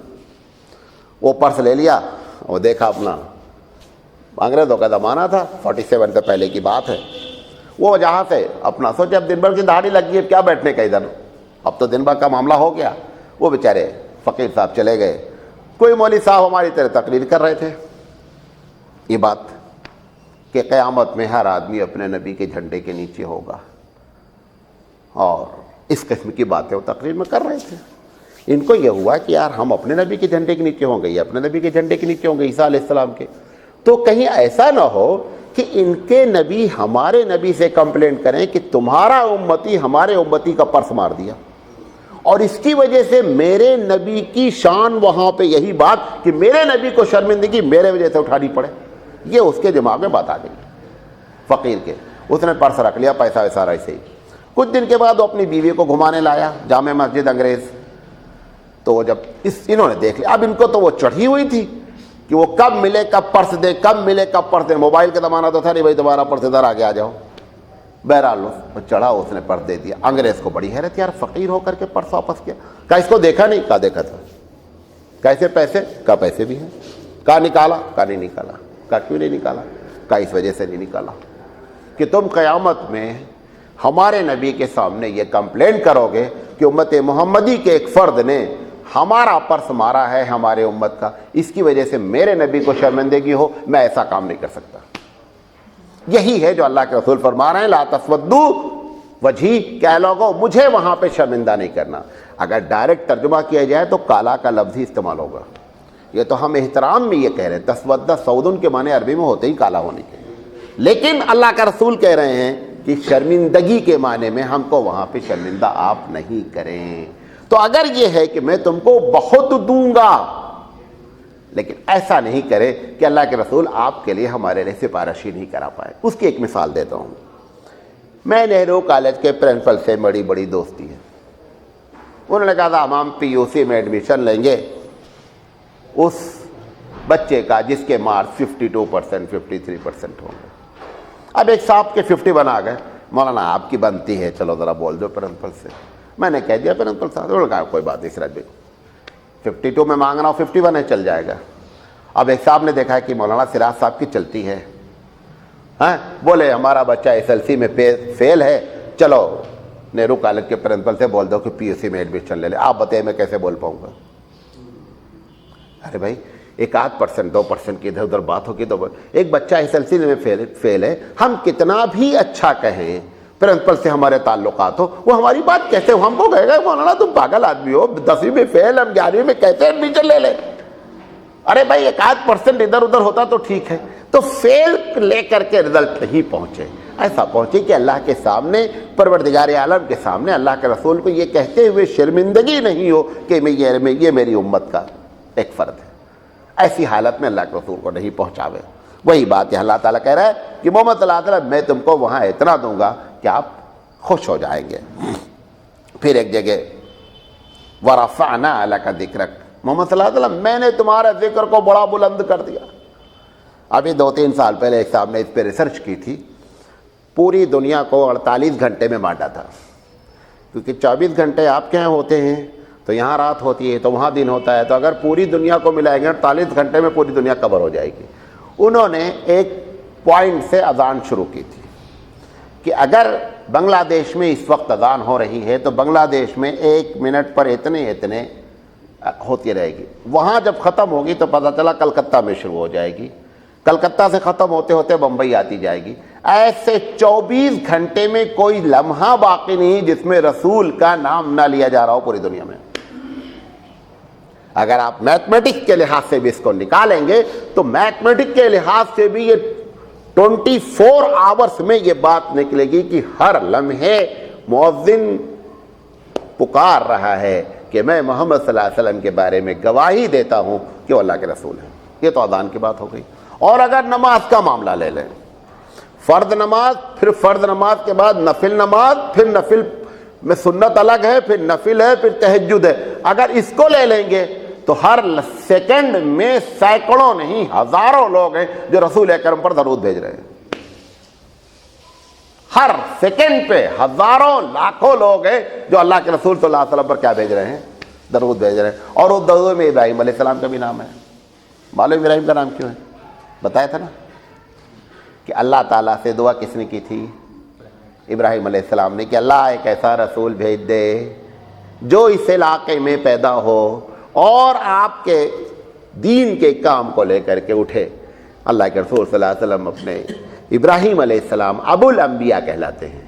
وہ پرس لے لیا، وہ دیکھا اپنا، انگریزوں کا زمانہ تھا، 47 سے پہلے کی بات ہے. وہ جہاں سے اپنا سوچے اب دن بھر کی دہاڑی لگ گئی، اب کیا بیٹھنے کا ادھر، اب تو دن بھر کا معاملہ ہو گیا. وہ بیچارے فقیر صاحب چلے گئے. کوئی مولوی صاحب ہماری طرح تقریر کر رہے تھے یہ بات کہ قیامت میں ہر آدمی اپنے نبی کے جھنڈے کے نیچے ہوگا، اور اس قسم کی باتیں وہ تقریر میں کر رہے تھے. ان کو یہ ہوا کہ یار ہم اپنے نبی کے جھنڈے کے نیچے ہوں گے، یہ اپنے نبی کے جھنڈے کے نیچے ہوں گے عیسیٰ علیہ السلام کے، تو کہیں ایسا نہ ہو کہ ان کے نبی ہمارے نبی سے کمپلینٹ کریں کہ تمہارا امتی ہمارے امتی کا پرس مار دیا، اور اس کی وجہ سے میرے نبی کی شان وہاں پہ یہی بات کہ میرے نبی کو شرمندگی میرے وجہ سے اٹھانی پڑے. یہ اس کے دماغ میں بات آ گئی فقیر کے. اس نے پرس رکھ لیا، پیسہ ویسا ایسے ہی. کچھ دن کے بعد وہ اپنی بیوی کو گھمانے لایا جامع مسجد انگریز. تو وہ جب انہوں نے دیکھ لیا، اب ان کو تو وہ چڑھی ہوئی تھی کہ وہ کب ملے کب پرس دے، کب ملے کب پرس دے. موبائل کا زمانہ تو تھا نہیں بھائی تمہارا پرس ادھر آگے آ جاؤ. بہرحال وہ چڑھا، اس نے پرس دے دیا. انگریز کو بڑی حیرت، یار فقیر ہو کر کے پرس واپس کیا. کہا اس کو دیکھا نہیں؟ کہا دیکھا تھا. کیسے پیسے؟ کہا پیسے بھی ہیں. کہا نکالا؟ کہا نہیں نکالا. کہا کیوں نہیں نکالا؟ کہا اس وجہ سے نہیں نکالا کہ تم قیامت میں ہمارے نبی کے سامنے یہ کمپلین کرو گے کہ امت محمدی کے ایک فرد نے ہمارا پرس مارا ہے ہمارے امت کا، اس کی وجہ سے میرے نبی کو شرمندگی ہو. میں ایسا کام نہیں کر سکتا. یہی ہے جو اللہ کے رسول فرما رہے ہیں لا تسودوا وجہی، کہ اے لوگوں مجھے وہاں پہ شرمندہ نہیں کرنا. اگر ڈائریکٹ ترجمہ کیا جائے تو کالا کا لفظ ہی استعمال ہوگا. یہ تو ہم احترام میں یہ کہہ رہے ہیں، تسودہ سودن کے معنی عربی میں ہوتے ہی کالا ہونے کے، لیکن اللہ کا رسول کہہ رہے ہیں کہ شرمندگی کے معنی میں ہم کو وہاں پہ شرمندہ آپ نہیں کریں. تو اگر یہ ہے کہ میں تم کو بہت دوں گا، لیکن ایسا نہیں کرے کہ اللہ کے رسول آپ کے لیے ہمارے لیے سفارشی نہیں کرا پائے. اس کی ایک مثال دیتا ہوں. میں نہرو کالج کے پرنسپل سے بڑی دوستی ہے. انہوں نے کہا تھا ہم PUC میں ایڈمیشن لیں گے اس بچے کا جس کے مارکس 52% 53% ہوں گے. اب ایک صاحب کے 51 آ گئے. مولانا آپ کی بنتی ہے، چلو ذرا بول دو پرنسپل سے. میں نے کہہ دیا پرنسپل صاحب. انہوں نے کہا کوئی بات نہیں سراج بھائی، 52 میں مانگ رہا ہوں، 51 ہے چل جائے گا. اب ایک صاحب نے دیکھا کہ مولانا سراج صاحب کی چلتی ہے، ہاں بولے ہمارا بچہ SLC میں فیل ہے، چلو نہرو کالج کے پرنسپل سے بول دو کہ PUC میں ایڈمیشن لے لے. آپ بتائیں میں کیسے بول پاؤں گا؟ ارے بھائی 1-2% 2% کی ادھر ادھر بات ہوگی تو ایک بچہ SLC میں فیل ہے، ہم کتنا بھی اچھا کہیں پرنسپل سے ہمارے تعلقات ہو، وہ ہماری بات کیسے ہم کو کہے گا مولانا تم پاگل آدمی ہو، 10ویں میں فیل ہم 11ویں میں کیسے ایڈمیشن لے لیں؟ ارے بھائی 1-8% ادھر ادھر ہوتا تو ٹھیک ہے. تو فیل لے کر کے رزلٹ نہیں پہنچے، ایسا پہنچے کہ اللہ کے سامنے، پروردگار عالم کے سامنے اللہ کے رسول کو یہ کہتے ہوئے شرمندگی نہیں ہو کہ یہ میری امت کا ایک فرد ہے. ایسی حالت میں اللہ کے رسول کو نہیں پہنچاوے. وہی بات ہے اللہ تعالیٰ کہہ رہا ہے کہ محمد صلی اللہ علیہ وسلم میں تم کو وہاں اتنا دوں گا کہ آپ خوش ہو جائیں گے. پھر ایک جگہ وَرَفَعْنَا لَكَ ذِكْرَكَ، محمد صلی اللہ علیہ وسلم میں نے تمہارے ذکر کو بڑا بلند کر دیا. ابھی 2-3 سال پہلے ایک صاحب نے اس پہ ریسرچ کی تھی. پوری دنیا کو 48 گھنٹے میں بانٹا تھا، کیونکہ 24 گھنٹے آپ کے یہاں ہوتے ہیں تو یہاں رات ہوتی ہے تو وہاں دن ہوتا ہے، تو اگر پوری دنیا کو ملائیں گے 48 گھنٹے میں پوری دنیا کور ہو جائے گی. انہوں نے ایک پوائنٹ سے اذان شروع کی تھی کہ اگر بنگلہ دیش میں اس وقت اذان ہو رہی ہے تو بنگلہ دیش میں 1 منٹ پر اتنے ہوتی رہے گی. وہاں جب ختم ہوگی تو پتہ چلا کلکتہ میں شروع ہو جائے گی، کلکتہ سے ختم ہوتے ہوتے بمبئی آتی جائے گی. ایسے 24 گھنٹے میں کوئی لمحہ باقی نہیں جس میں رسول کا نام نہ لیا جا رہا ہو پوری دنیا میں. اگر آپ میتھمیٹکس کے لحاظ سے بھی اس کو نکالیں گے تو میتھمیٹکس کے لحاظ سے بھی یہ 24 آورس میں یہ بات نکلے گی کہ ہر لمحے مؤذن پکار رہا ہے کہ میں محمد صلی اللہ علیہ وسلم کے بارے میں گواہی دیتا ہوں کہ وہ اللہ کے رسول ہیں. یہ تو اذان کی بات ہو گئی. اور اگر نماز کا معاملہ لے لیں، فرض نماز، پھر فرض نماز کے بعد نفل نماز، پھر نفل میں سنت الگ ہے، پھر نفل ہے، پھر تہجد ہے، اگر اس کو لے لیں گے تو ہر سیکنڈ میں سینکڑوں نہیں ہزاروں لوگ ہیں جو رسول اکرم پر درود بھیج رہے ہیں. ہر سیکنڈ پہ ہزاروں لاکھوں لوگ ہیں جو اللہ کے رسول صلی اللہ علیہ وسلم پر کیا بھیج رہے ہیں؟ درود بھیج رہے ہیں. اور اس درود میں ابراہیم علیہ السلام کا بھی نام ہے. معلوم ابراہیم کا نام کیوں ہے؟ بتایا تھا نا کہ اللہ تعالیٰ سے دعا کس نے کی تھی؟ ابراہیم علیہ السلام نے، کہ اللہ ایک ایسا رسول بھیج دے جو اس علاقے میں پیدا ہو اور آپ کے دین کے کام کو لے کر کے اٹھے. اللہ کے رسول صلی اللہ علیہ وسلم اپنے ابراہیم علیہ السلام ابو الانبیاء کہلاتے ہیں.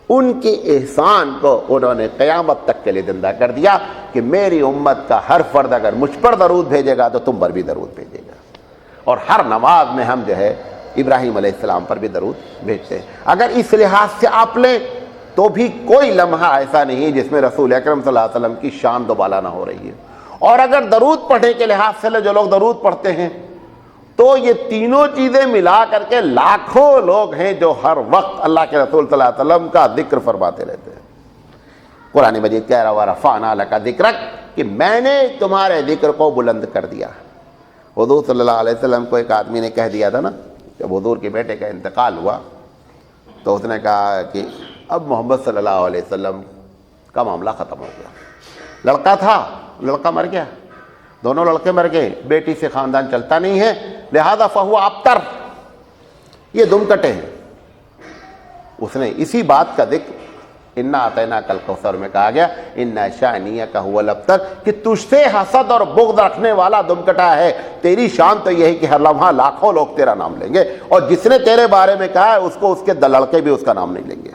ان کے احسان کو انہوں نے قیامت تک کے لیے زندہ کر دیا کہ میری امت کا ہر فرد اگر مجھ پر درود بھیجے گا تو تم پر بھی درود بھیجے گا. اور ہر نماز میں ہم جو ہے ابراہیم علیہ السلام پر بھی درود بھیجتے ہیں. اگر اس لحاظ سے آپ لیں تو بھی کوئی لمحہ ایسا نہیں ہے جس میں رسول اکرم صلی اللہ علیہ وسلم کی شان دوبالا نہ ہو رہی ہے. اور اگر درود پڑھنے کے لحاظ سے جو لوگ درود پڑھتے ہیں تو یہ تینوں چیزیں ملا کر کے لاکھوں لوگ ہیں جو ہر وقت اللہ کے رسول صلی اللہ علیہ وسلم کا ذکر فرماتے رہتے ہیں. قرآن مجید کہہ رہا وَرَفَعْنَا لَكَ ذِكْرَكَ کہ میں نے تمہارے ذکر کو بلند کر دیا. حضور صلی اللہ علیہ وسلم کو ایک آدمی نے کہہ دیا تھا نا، جب حضور کے بیٹے کا انتقال ہوا تو اس نے کہا کہ اب محمد صلی اللہ علیہ وسلم کا معاملہ ختم ہو گیا. لڑکا تھا، لڑکا مر گیا، دونوں لڑکے مر گئے، بیٹی سے خاندان چلتا نہیں ہے، لہذا فہو ابتر، یہ دم کٹے ہیں. اس نے اسی بات کا ذکر انا اعطیناک الکوثر میں کہا گیا انا شانیک هو الابتر کہ تجھ سے حسد اور بغض رکھنے والا دم کٹا ہے. تیری شان تو یہ ہے کہ ہر لمحہ لاکھوں لوگ تیرا نام لیں گے، اور جس نے تیرے بارے میں کہا ہے اس کو اس کے لڑکے بھی اس کا نام نہیں لیں گے.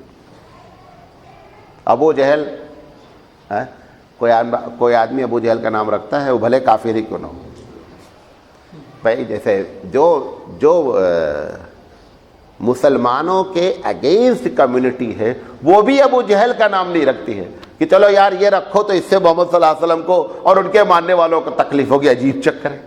ابو جہل، کوئی آدمی ابو جہل کا نام رکھتا ہے وہ بھلے کافر ہی کیوں نہ ہو. بھائی جیسے جو مسلمانوں کے اگینسٹ کمیونٹی ہے وہ بھی ابو جہل کا نام نہیں رکھتی ہے کہ چلو یار یہ رکھو تو اس سے محمد صلی اللہ علیہ وسلم کو اور ان کے ماننے والوں کو تکلیف ہوگی. عجیب چکر ہے.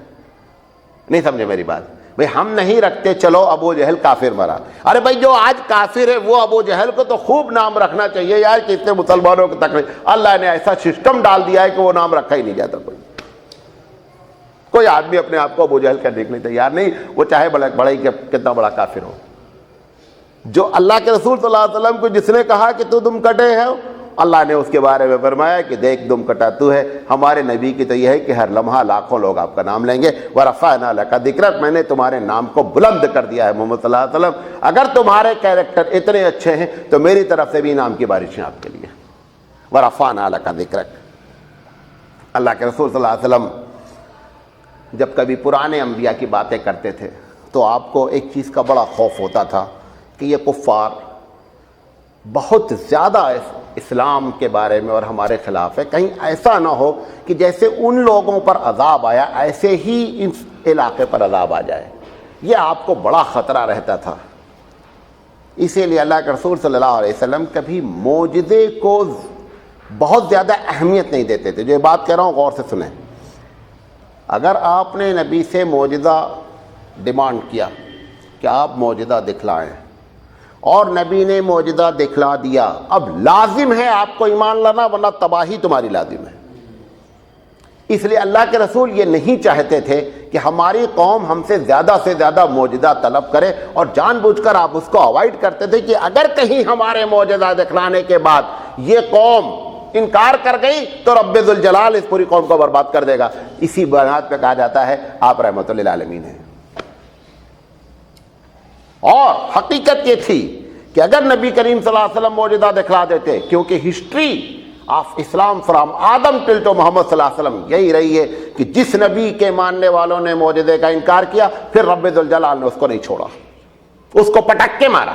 نہیں سمجھے میری بات؟ بھائی ہم نہیں رکھتے، چلو ابو جہل کافر مرا. ارے بھائی جو آج کافر ہے وہ ابو جہل کو تو خوب نام رکھنا چاہیے یار کہ اس سے مسلمانوں کو تکلیف. اللہ نے ایسا سسٹم ڈال دیا ہے کہ وہ نام رکھا ہی نہیں جاتا. کوئی آدمی اپنے آپ کو ابو جہل کرنے کے لیے تیار نہیں، وہ چاہے بڑا ہی کتنا بڑا کافر ہو. جو اللہ کے رسول صلی اللہ علیہ وسلم کو جس نے کہا کہ تو دم کٹے ہے، اللہ نے اس کے بارے میں فرمایا کہ دیکھ دم کٹا تو ہے. ہمارے نبی کی تو یہ ہے کہ ہر لمحہ لاکھوں لوگ آپ کا نام لیں گے. وَرَفَعْنَا لَكَ ذِكْرَكَ میں نے تمہارے نام کو بلند کر دیا ہے محمد صلی اللہ علیہ وسلم. اگر تمہارے کیریکٹر اتنے اچھے ہیں تو میری طرف سے بھی انعام کی بارشیں آپ کے لیے. وَرَفَعْنَا لَكَ ذِكْرَكَ. اللہ کے رسول صلی اللہ علیہ وسلم جب کبھی پرانے انبیاء کی باتیں کرتے تھے تو آپ کو ایک چیز کا بڑا خوف ہوتا تھا کہ یہ کفار بہت زیادہ اسلام کے بارے میں اور ہمارے خلاف ہے، کہیں ایسا نہ ہو کہ جیسے ان لوگوں پر عذاب آیا ایسے ہی اس علاقے پر عذاب آ جائے. یہ آپ کو بڑا خطرہ رہتا تھا. اسی لیے اللہ کے رسول صلی اللہ علیہ وسلم کبھی معجزے کو بہت زیادہ اہمیت نہیں دیتے تھے. جو یہ بات کہہ رہا ہوں غور سے سنیں. اگر آپ نے نبی سے معجزہ ڈیمانڈ کیا کہ آپ معجزہ دکھلائیں اور نبی نے معجزہ دکھلا دیا، اب لازم ہے آپ کو ایمان لانا ورنہ تباہی تمہاری لازم ہے. اس لیے اللہ کے رسول یہ نہیں چاہتے تھے کہ ہماری قوم ہم سے زیادہ معجزہ طلب کرے، اور جان بوجھ کر آپ اس کو اوائڈ کرتے تھے کہ اگر کہیں ہمارے معجزہ دکھلانے کے بعد یہ قوم انکار کر گئی تو رب ذوالجلال اس پوری قوم کو برباد کر دے گا. اسی بنیاد پہ کہا جاتا ہے آپ رحمت للعالمین ہیں. اور حقیقت یہ تھی کہ اگر نبی کریم صلی اللہ علیہ وسلم معجزہ دکھلا دیتے، کیونکہ history of Islam from Adam till to محمد صلی اللہ علیہ وسلم یہی رہی ہے کہ جس نبی کے ماننے والوں نے معجزے کا انکار کیا پھر رب ذوالجلال نے اس کو نہیں چھوڑا، اس کو پٹک کے مارا.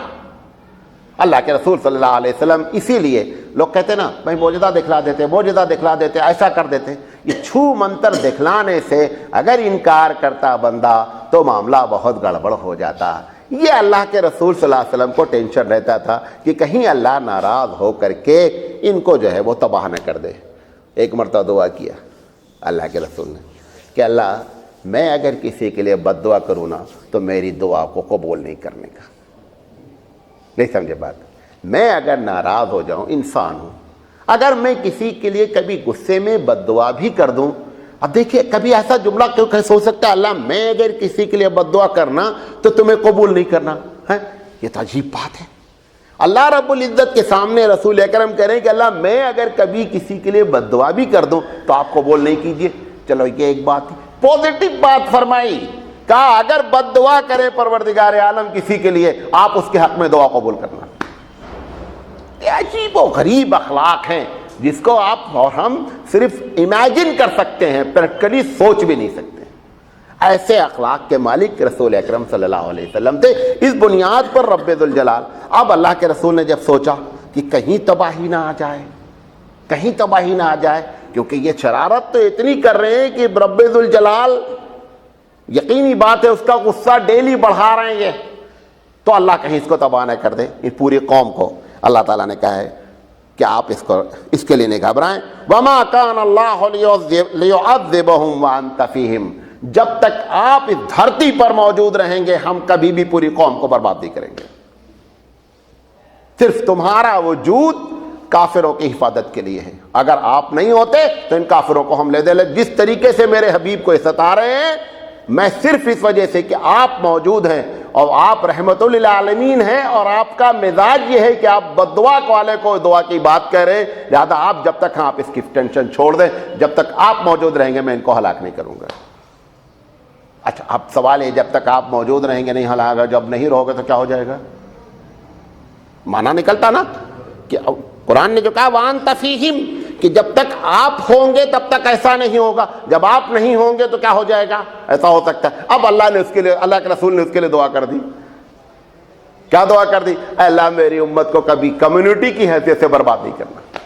اللہ کے رسول صلی اللہ علیہ وسلم اسی لیے لوگ کہتے نا بھائی معجزہ دکھلا دیتے ایسا کر دیتے. یہ چھو منتر دکھلانے سے اگر انکار کرتا بندہ تو معاملہ بہت گڑبڑ ہو جاتا. یہ اللہ کے رسول صلی اللہ علیہ وسلم کو ٹینشن رہتا تھا کہ کہیں اللہ ناراض ہو کر کے ان کو جو ہے وہ تباہ نہ کر دے۔ ایک مرتبہ دعا کیا اللہ کے رسول نے کہ اللہ میں اگر کسی کے لیے بد دعا کروں نا تو میری دعا کو قبول نہیں کرنے کا۔ نہیں سمجھے بات؟ میں اگر ناراض ہو جاؤں، انسان ہوں، اگر میں کسی کے لیے کبھی غصے میں بد دعا بھی کر دوں، اب دیکھیے کبھی ایسا جملہ کیوں سوچ سکتا ہے اللہ میں اگر کسی کے لیے بد دعا کرنا تو تمہیں قبول نہیں کرنا ہے؟ یہ تو عجیب بات ہے۔ اللہ رب العزت کے سامنے رسول اکرم کہہ رہے ہیں کہ اللہ میں اگر کبھی کسی کے لیے بد دعا بھی کر دوں تو آپ قبول نہیں کیجیے۔ چلو یہ ایک بات تھی، پازیٹو بات فرمائی، کہا اگر بد دعا کرے پروردگار عالم کسی کے لیے آپ اس کے حق میں دعا قبول کرنا۔ یہ عجیب و غریب اخلاق ہیں جس کو آپ اور ہم صرف امیجن کر سکتے ہیں، پریکٹیکلی سوچ بھی نہیں سکتے۔ ایسے اخلاق کے مالک رسول اکرم صلی اللہ علیہ وسلم تھے۔ اس بنیاد پر رب ذوالجلال، اب اللہ کے رسول نے جب سوچا کہ کہیں تباہی نہ آ جائے، کہیں تباہی نہ آ جائے، کیونکہ یہ شرارت تو اتنی کر رہے ہیں کہ رب ذوالجلال یقینی بات ہے اس کا غصہ ڈیلی بڑھا رہے ہیں یہ، تو اللہ کہیں اس کو تباہ نہ کر دے، اس پوری قوم کو۔ اللہ تعالیٰ نے کہا ہے کہ آپ اس کے لیے نہیں گھبرائیں۔ وَمَا كَانَ اللَّهُ لِيُعَذِّبَهُمْ وَأَنْتَ فِيهِمْ، جب تک آپ اس دھرتی پر موجود رہیں گے ہم کبھی بھی پوری قوم کو برباد نہیں کریں گے۔ صرف تمہارا وجود کافروں کی حفاظت کے لیے ہے، اگر آپ نہیں ہوتے تو ان کافروں کو ہم لے دے لیں۔ جس طریقے سے میرے حبیب کو ستا رہے ہیں، میں صرف اس وجہ سے کہ آپ موجود ہیں اور آپ رحمت للعالمین ہیں، اور آپ کا مزاج یہ ہے کہ آپ بد دعا والے کو دعا کی بات کہہ رہے ہیں، لہذا آپ جب تک آپ اس کی ٹینشن چھوڑ دیں، جب تک آپ موجود رہیں گے میں ان کو ہلاک نہیں کروں گا۔ اچھا اب سوال ہے جب تک آپ موجود رہیں گے نہیں ہلاک، جب نہیں رہو گے تو کیا ہو جائے گا؟ مانا نکلتا نا کہ قرآن نے جو کہا وَأَنْتَ فِيهِمْ، کہ جب تک آپ ہوں گے تب تک ایسا نہیں ہوگا، جب آپ نہیں ہوں گے تو کیا ہو جائے گا؟ ایسا ہو سکتا ہے۔ اب اللہ نے اس کے لیے، اللہ کے رسول نے اس کے لیے دعا کر دی۔ کیا دعا کر دی؟ اے اللہ میری امت کو کبھی کمیونٹی کی حیثیت سے برباد نہیں کرنا۔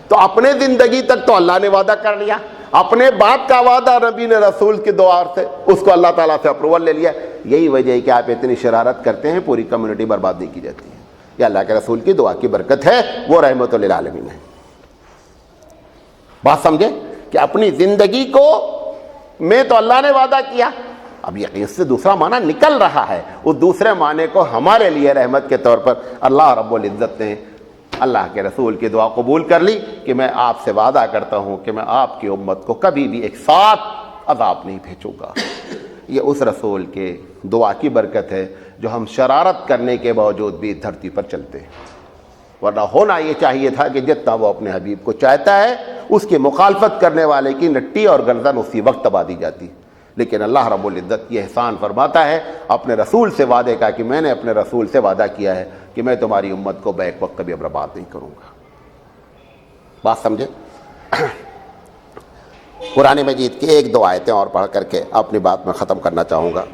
تو اپنے زندگی تک تو اللہ نے وعدہ کر لیا، اپنے بات کا وعدہ نبی نے رسول کی دعا سے اس کو اللہ تعالیٰ سے اپروول لے لیا۔ یہی وجہ ہے کہ آپ اتنی شرارت کرتے ہیں پوری کمیونٹی برباد نہیں کی جاتی ہے۔ یہ اللہ کے رسول کی دعا کی برکت ہے، وہ رحمت للعالمین ہے۔ بات سمجھے کہ اپنی زندگی کو میں تو اللہ نے وعدہ کیا، اب یقین سے دوسرا معنی نکل رہا ہے، اس دوسرے معنی کو ہمارے لیے رحمت کے طور پر اللہ رب العزت نے اللہ کے رسول کی دعا قبول کر لی کہ میں آپ سے وعدہ کرتا ہوں کہ میں آپ کی امت کو کبھی بھی ایک ساتھ عذاب نہیں بھیجوں گا۔ یہ اس رسول کے دعا کی برکت ہے جو ہم شرارت کرنے کے باوجود بھی دھرتی پر چلتے ہیں، ورنہ ہونا یہ چاہیے تھا کہ جتنا وہ اپنے حبیب کو چاہتا ہے اس کی مخالفت کرنے والے کی نٹی اور گردن اسی وقت دبا دی جاتی، لیکن اللہ رب العزت یہ احسان فرماتا ہے اپنے رسول سے وعدے کا کہ میں نے اپنے رسول سے وعدہ کیا ہے کہ میں تمہاری امت کو بیک وقت کبھی برباد نہیں کروں گا۔ بات سمجھے؟ قرآن مجید کی ایک دو آیتیں اور پڑھ کر کے اپنی بات میں ختم کرنا چاہوں گا۔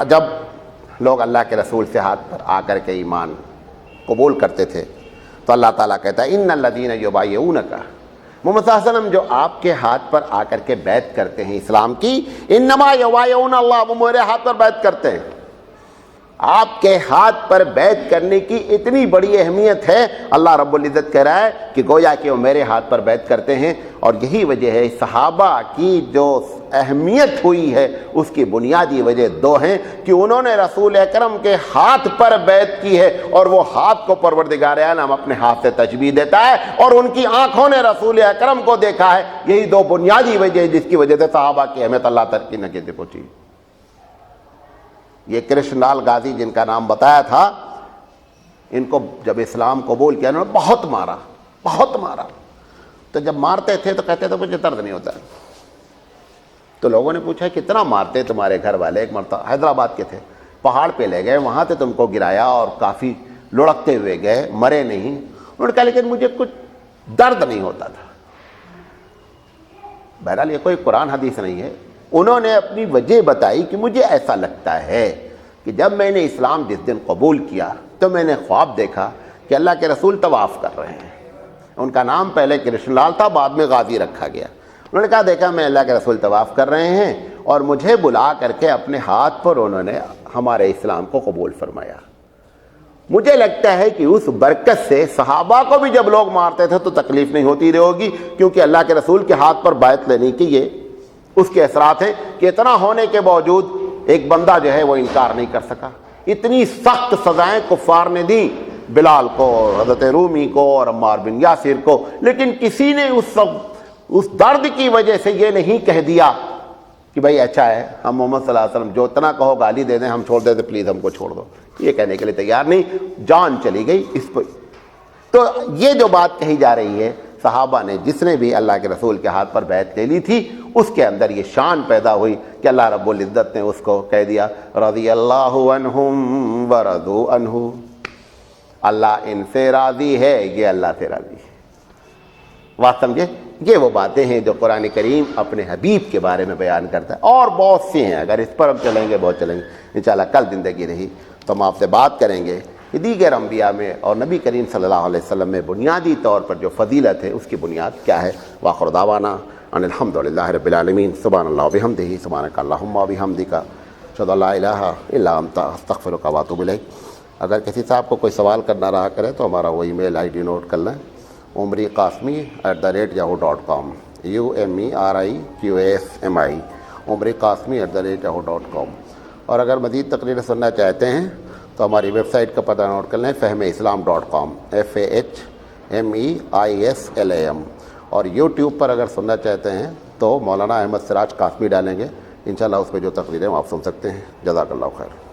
جب لوگ اللہ کے رسول سے ہاتھ پر آ کر کے ایمان قبول کرتے تھے تو اللہ تعالیٰ کہتا ہے ان الذین یبایعونک، محمد صلی اللہ علیہ وسلم جو آپ کے ہاتھ پر آ کر کے بیعت کرتے ہیں اسلام کی، انما یبایعون اللہ، وہ میرے ہاتھ پر بیعت کرتے ہیں۔ آپ کے ہاتھ پر بیعت کرنے کی اتنی بڑی اہمیت ہے، اللہ رب العزت کہہ رہا ہے کہ گویا کہ وہ میرے ہاتھ پر بیعت کرتے ہیں، اور یہی وجہ ہے صحابہ کی جو اہمیت ہوئی ہے اس کی بنیادی وجہ دو ہیں کہ انہوں نے رسول اکرم کے ہاتھ پر بیعت کی ہے، اور وہ ہاتھ کو پروردگار عالم اپنے ہاتھ سے تشبیہ دیتا ہے، اور ان کی آنکھوں نے رسول اکرم کو دیکھا ہے۔ یہی دو بنیادی وجہ ہے جس کی وجہ سے صحابہ کی اہمیت اللہ تک کی نگہ پہنچی۔ یہ کرشن لال غازی جن کا نام بتایا تھا، ان کو جب اسلام قبول کیا انہوں نے بہت مارا، بہت مارا، تو جب مارتے تھے تو کہتے تھے مجھے درد نہیں ہوتا۔ تو لوگوں نے پوچھا کتنا مارتے تمہارے گھر والے؟ ایک مرتبہ حیدرآباد کے تھے، پہاڑ پہ لے گئے، وہاں سے تم کو گرایا اور کافی لڑکتے ہوئے گئے، مرے نہیں۔ انہوں نے کہا لیکن مجھے کچھ درد نہیں ہوتا تھا۔ بہرحال یہ کوئی قرآن حدیث نہیں ہے، انہوں نے اپنی وجہ بتائی کہ مجھے ایسا لگتا ہے کہ جب میں نے اسلام جس دن قبول کیا تو میں نے خواب دیکھا کہ اللہ کے رسول طواف کر رہے ہیں۔ ان کا نام پہلے کرشن لال تھا، بعد میں غازی رکھا گیا۔ انہوں نے کہا دیکھا میں اللہ کے رسول طواف کر رہے ہیں، اور مجھے بلا کر کے اپنے ہاتھ پر انہوں نے ہمارے اسلام کو قبول فرمایا۔ مجھے لگتا ہے کہ اس برکت سے صحابہ کو بھی جب لوگ مارتے تھے تو تکلیف نہیں ہوتی رہی ہوگی، کیونکہ اللہ کے رسول کے ہاتھ پر بیعت لینے کی یہ اس کے اثرات ہیں کہ اتنا ہونے کے باوجود ایک بندہ جو ہے وہ انکار نہیں کر سکا۔ اتنی سخت سزائیں کفار نے دی بلال کو اور حضرت رومی کو اور عمار بن یاسر کو، لیکن کسی نے اس درد کی وجہ سے یہ نہیں کہہ دیا کہ بھائی اچھا ہے ہم محمد صلی اللہ علیہ وسلم جو اتنا کہو گالی دے دیں ہم چھوڑ دیتے، پلیز ہم کو چھوڑ دو، یہ کہنے کے لیے تیار نہیں، جان چلی گئی اس پر۔ تو یہ جو بات کہی جا رہی ہے صحابہ نے جس نے بھی اللہ کے رسول کے ہاتھ پر بیعت لے لی تھی، اس کے اندر یہ شان پیدا ہوئی کہ اللہ رب العزت نے اس کو کہہ دیا رضی اللہ عنہم ورضوا عنہ، اللہ ان سے راضی ہے، یہ اللہ سے راضی ہے۔ بات سمجھے؟ یہ وہ باتیں ہیں جو قرآن کریم اپنے حبیب کے بارے میں بیان کرتا ہے، اور بہت سی ہیں، اگر اس پر ہم چلیں گے بہت چلیں گے۔ انشاءاللہ کل زندگی رہی تو ہم آپ سے بات کریں گے کہ دیگر انبیاء میں اور نبی کریم صلی اللہ علیہ وسلم میں بنیادی طور پر جو فضیلت ہے اس کی بنیاد کیا ہے۔ وآخر دعوانا ان الحمد للہ رب العالمین، سبحان اللہ وبحمدہ، سبحانک اللہم وبحمدک، اشہد ان لا الہ الا انت، استغفرک واتوب الیک۔ اگر کسی صاحب کو کوئی سوال کرنا رہا کرے تو ہمارا وہ ای میل آئی ڈی نوٹ کر لیں، umriqasmi@yahoo.com، UMERIQASMI، umriqasmi@yahoo.com۔ اور اگر مزید تقریریں سننا چاہتے ہیں تو ہماری ویب سائٹ کا پتہ نوٹ کر لیں، fahmeislam.com، FAHMEISLAM۔ اور یوٹیوب پر اگر سننا چاہتے ہیں تو مولانا احمد سراج قاسمی ڈالیں گے، انشاءاللہ اس پہ جو تقریریں آپ سن سکتے ہیں۔ جزاک اللہ خیر۔